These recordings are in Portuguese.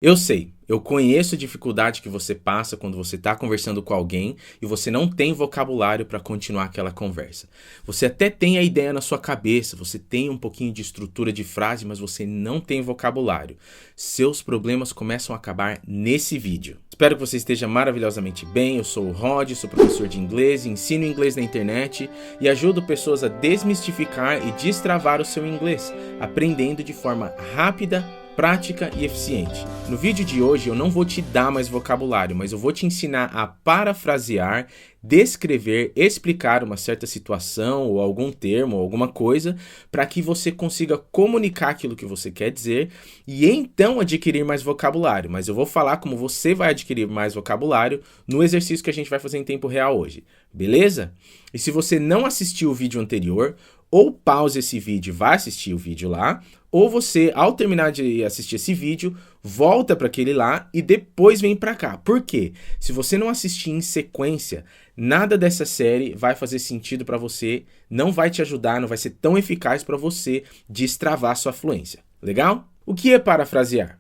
Eu sei, eu conheço a dificuldade que você passa quando você está conversando com alguém e você não tem vocabulário para continuar aquela conversa. Você até tem a ideia na sua cabeça, você tem um pouquinho de estrutura de frase, mas você não tem vocabulário. Seus problemas começam a acabar nesse vídeo. Espero que você esteja maravilhosamente bem. Eu sou o Rod, sou professor de inglês, ensino inglês na internet e ajudo pessoas a desmistificar e destravar o seu inglês, aprendendo de forma rápida, prática e eficiente. No vídeo de hoje eu não vou te dar mais vocabulário, mas eu vou te ensinar a parafrasear, descrever, explicar uma certa situação ou algum termo ou alguma coisa para que você consiga comunicar aquilo que você quer dizer e então adquirir mais vocabulário. Mas eu vou falar como você vai adquirir mais vocabulário no exercício que a gente vai fazer em tempo real hoje, beleza? E se você não assistiu o vídeo anterior, ou pause esse vídeo e vai assistir o vídeo lá, ou você, ao terminar de assistir esse vídeo, volta para aquele lá e depois vem para cá. Por quê? Se você não assistir em sequência, nada dessa série vai fazer sentido para você, não vai te ajudar, não vai ser tão eficaz para você destravar sua fluência. Legal? O que é parafrasear?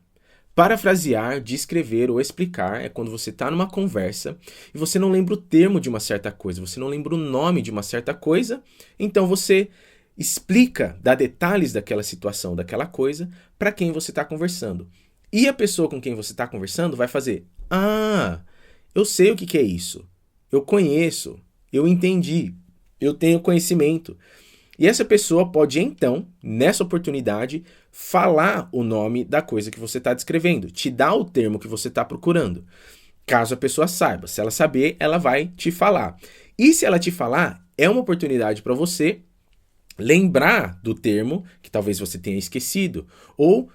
Parafrasear, descrever ou explicar é quando você está numa conversa e você não lembra o termo de uma certa coisa, você não lembra o nome de uma certa coisa, então você explica, dá detalhes daquela situação, daquela coisa, para quem você está conversando. E a pessoa com quem você está conversando vai fazer: "Ah, eu sei o que é isso, eu conheço, eu entendi, eu tenho conhecimento." E essa pessoa pode, então, nessa oportunidade, falar o nome da coisa que você está descrevendo, te dar o termo que você está procurando. Caso a pessoa saiba, se ela saber, ela vai te falar. E se ela te falar, é uma oportunidade para você lembrar do termo que talvez você tenha esquecido, ou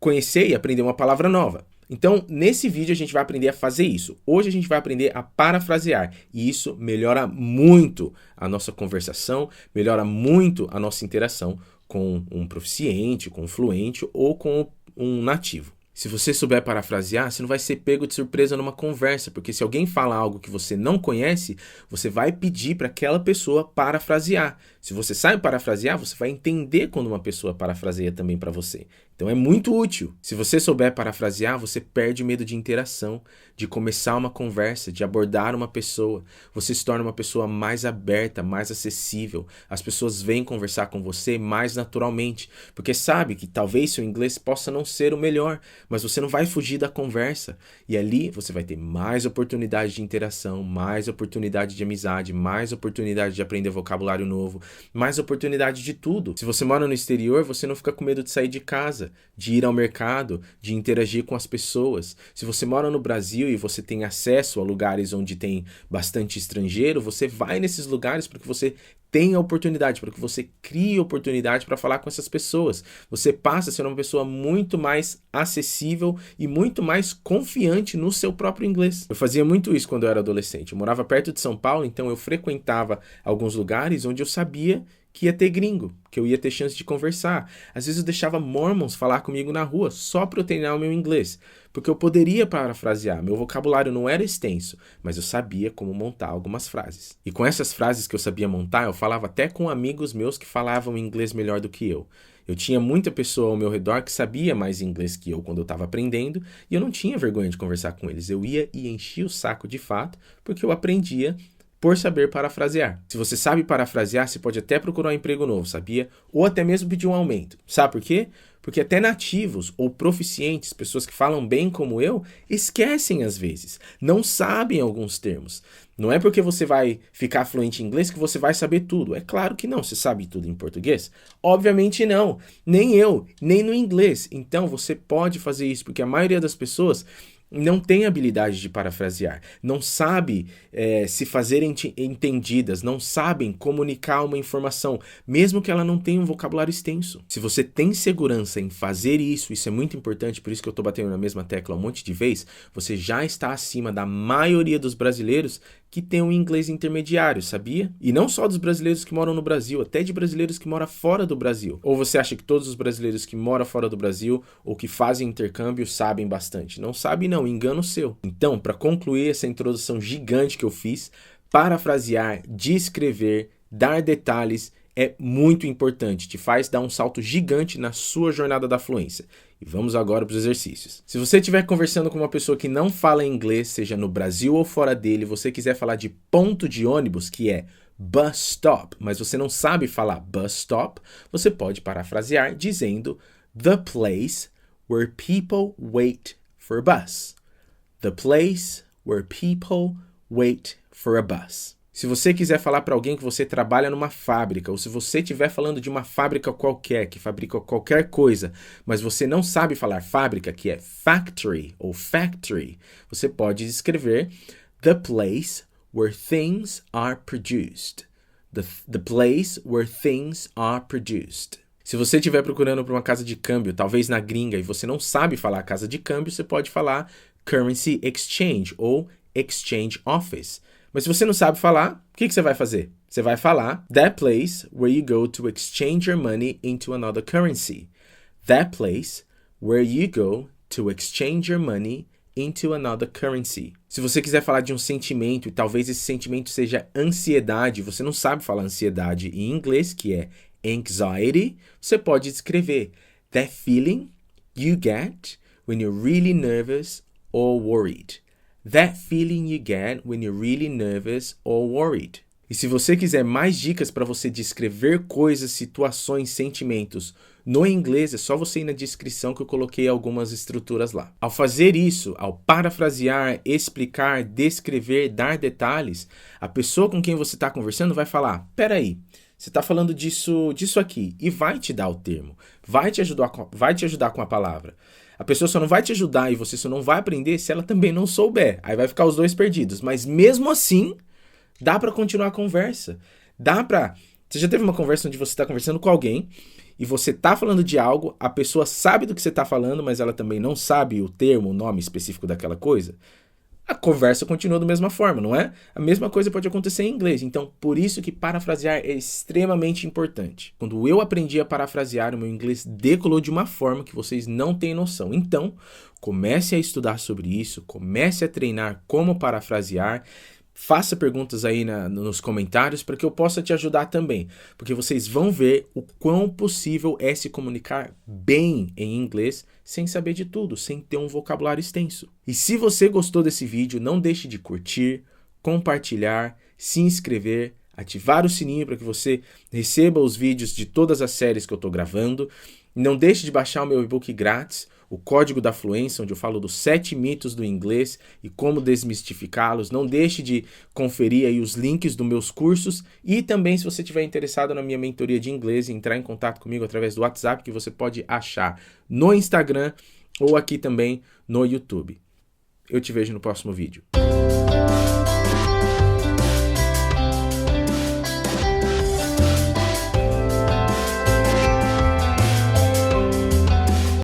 conhecer e aprender uma palavra nova. Então, nesse vídeo a gente vai aprender a fazer isso. Hoje a gente vai aprender a parafrasear e isso melhora muito a nossa conversação, melhora muito a nossa interação com um proficiente, com um fluente ou com um nativo. Se você souber parafrasear, você não vai ser pego de surpresa numa conversa, porque se alguém fala algo que você não conhece, você vai pedir para aquela pessoa parafrasear. Se você sabe parafrasear, você vai entender quando uma pessoa parafraseia também para você. Então é muito útil. Se você souber parafrasear, você perde o medo de interação, de começar uma conversa, de abordar uma pessoa. Você se torna uma pessoa mais aberta, mais acessível. As pessoas vêm conversar com você mais naturalmente, porque sabe que talvez seu inglês possa não ser o melhor, mas você não vai fugir da conversa. E ali você vai ter mais oportunidade de interação, mais oportunidade de amizade, mais oportunidade de aprender vocabulário novo, mais oportunidade de tudo. Se você mora no exterior, você não fica com medo de sair de casa, de ir ao mercado, de interagir com as pessoas. Se você mora no Brasil e você tem acesso a lugares onde tem bastante estrangeiro, você vai nesses lugares porque você tem a oportunidade, para que você crie oportunidade para falar com essas pessoas. Você passa a ser uma pessoa muito mais acessível e muito mais confiante no seu próprio inglês. Eu fazia muito isso quando eu era adolescente. Eu morava perto de São Paulo, então eu frequentava alguns lugares onde eu sabia que ia ter gringo, que eu ia ter chance de conversar. Às vezes eu deixava mormons falar comigo na rua só para eu treinar o meu inglês, porque eu poderia parafrasear. Meu vocabulário não era extenso, mas eu sabia como montar algumas frases. E com essas frases que eu sabia montar, eu falava até com amigos meus que falavam inglês melhor do que eu. Eu tinha muita pessoa ao meu redor que sabia mais inglês que eu quando eu estava aprendendo, e eu não tinha vergonha de conversar com eles. Eu ia e enchia o saco de fato, porque eu aprendia por saber parafrasear. Se você sabe parafrasear, você pode até procurar um emprego novo, sabia? Ou até mesmo pedir um aumento. Sabe por quê? Porque até nativos ou proficientes, pessoas que falam bem como eu, esquecem às vezes, não sabem alguns termos. Não é porque você vai ficar fluente em inglês que você vai saber tudo. É claro que não. Você sabe tudo em português? Obviamente não. Nem eu, nem no inglês. Então você pode fazer isso, porque a maioria das pessoas não tem habilidade de parafrasear, não sabe se fazer entendidas, não sabem comunicar uma informação, mesmo que ela não tenha um vocabulário extenso. Se você tem segurança em fazer isso é muito importante, por isso que eu estou batendo na mesma tecla um monte de vezes, você já está acima da maioria dos brasileiros que tem um inglês intermediário, sabia? E não só dos brasileiros que moram no Brasil, até de brasileiros que moram fora do Brasil. Ou você acha que todos os brasileiros que moram fora do Brasil ou que fazem intercâmbio sabem bastante? Não sabe não, engano seu. Então, para concluir essa introdução gigante que eu fiz, parafrasear, descrever, dar detalhes, é muito importante, te faz dar um salto gigante na sua jornada da fluência. E vamos agora para os exercícios. Se você estiver conversando com uma pessoa que não fala inglês, seja no Brasil ou fora dele, você quiser falar de ponto de ônibus, que é bus stop, mas você não sabe falar bus stop, você pode parafrasear dizendo the place where people wait for a bus. The place where people wait for a bus. Se você quiser falar para alguém que você trabalha numa fábrica, ou se você estiver falando de uma fábrica qualquer, que fabrica qualquer coisa, mas você não sabe falar fábrica, que é factory ou factory, você pode escrever the place where things are produced. The place where things are produced. Se você estiver procurando por uma casa de câmbio, talvez na gringa, e você não sabe falar casa de câmbio, você pode falar currency exchange ou exchange office. Mas se você não sabe falar, o que você vai fazer? Você vai falar that place where you go to exchange your money into another currency. That place where you go to exchange your money into another currency. Se você quiser falar de um sentimento e talvez esse sentimento seja ansiedade, você não sabe falar ansiedade em inglês, que é anxiety, você pode escrever that feeling you get when you're really nervous or worried. That feeling you get when you're really nervous or worried. E se você quiser mais dicas para você descrever coisas, situações, sentimentos no inglês, é só você ir na descrição que eu coloquei algumas estruturas lá. Ao fazer isso, ao parafrasear, explicar, descrever, dar detalhes, a pessoa com quem você está conversando vai falar, peraí, você está falando disso aqui, e vai te dar o termo, vai te ajudar com a palavra. A pessoa só não vai te ajudar e você só não vai aprender se ela também não souber. Aí vai ficar os dois perdidos. Mas mesmo assim, dá para continuar a conversa. Você já teve uma conversa onde você está conversando com alguém e você está falando de algo, a pessoa sabe do que você está falando, mas ela também não sabe o termo, o nome específico daquela coisa? A conversa continua da mesma forma, não é? A mesma coisa pode acontecer em inglês. Então, por isso que parafrasear é extremamente importante. Quando eu aprendi a parafrasear, o meu inglês decolou de uma forma que vocês não têm noção. Então, comece a estudar sobre isso, comece a treinar como parafrasear. Faça perguntas aí nos comentários para que eu possa te ajudar também, porque vocês vão ver o quão possível é se comunicar bem em inglês sem saber de tudo, sem ter um vocabulário extenso. E se você gostou desse vídeo, não deixe de curtir, compartilhar, se inscrever, ativar o sininho para que você receba os vídeos de todas as séries que eu estou gravando. Não deixe de baixar o meu e-book grátis, o Código da Fluência, onde eu falo dos 7 mitos do inglês e como desmistificá-los. Não deixe de conferir aí os links dos meus cursos e também, se você estiver interessado na minha mentoria de inglês, entrar em contato comigo através do WhatsApp, que você pode achar no Instagram ou aqui também no YouTube. Eu te vejo no próximo vídeo.